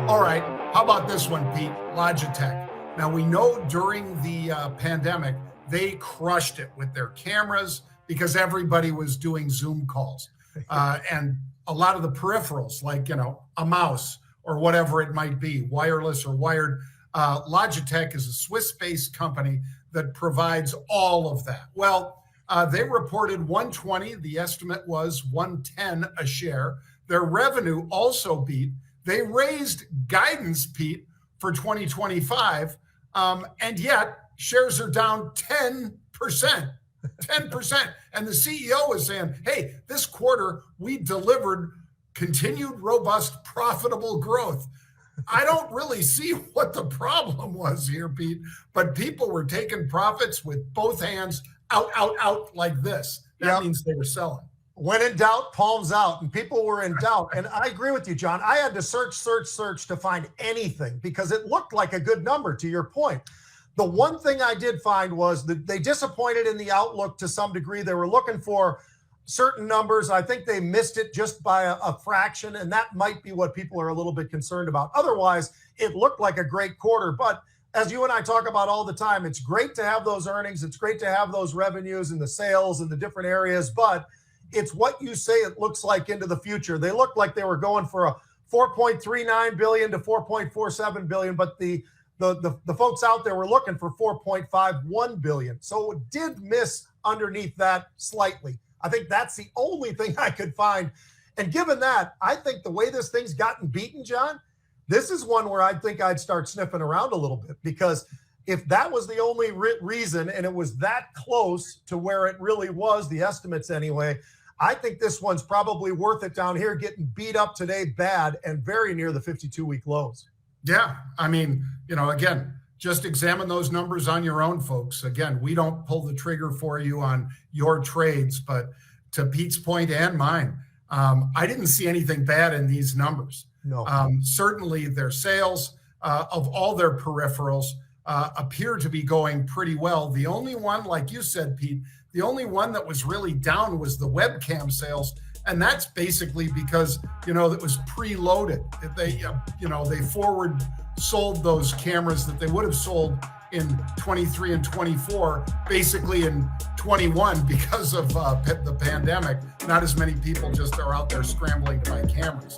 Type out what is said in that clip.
All right. How about this one, Pete? Logitech. Now, we know during the pandemic, they crushed it with their cameras because everybody was doing Zoom calls. And a lot of the peripherals, like, a mouse or whatever it might be, wireless or wired. Logitech is a Swiss-based company that provides all of that. Well, they reported 120. The estimate was 110 a share. Their revenue also beat. They raised guidance, Pete, for 2025, and yet shares are down 10%. 10%. And the CEO is saying, hey, this quarter we delivered continued robust, profitable growth. I don't really see what the problem was here, Pete, but people were taking profits with both hands out like this. That means they were selling. When in doubt, palms out, and people were in doubt. And I agree with you, John. I had to search to find anything because it looked like a good number, to your point. The one thing I did find was that they disappointed in the outlook to some degree. They were looking for certain numbers. I think they missed it just by a fraction, and that might be what people are a little bit concerned about. Otherwise, it looked like a great quarter. But as you and I talk about all the time, it's great to have those earnings. It's great to have those revenues and the sales in the different areas, but it's what you say it looks like into the future. They looked like they were going for a 4.39 billion to 4.47 billion, but the folks out there were looking for 4.51 billion. So it did miss underneath that slightly. I think that's the only thing I could find. And given that, I think the way this thing's gotten beaten, John, this is one where I think I'd start sniffing around a little bit, because if that was the only reason and it was that close to where it really was, the estimates anyway, I think this one's probably worth it down here, getting beat up today bad and very near the 52-week lows. Yeah. I mean, again, just examine those numbers on your own, folks. Again, we don't pull the trigger for you on your trades, but to Pete's point and mine, I didn't see anything bad in these numbers. No. Certainly their sales of all their peripherals appear to be going pretty well. The only one, like you said, Pete, the only one that was really down was the webcam sales. And that's basically because, it was preloaded. They forward sold those cameras that they would have sold in 23 and 24, basically in 21 because of the pandemic. Not as many people just are out there scrambling to buy cameras.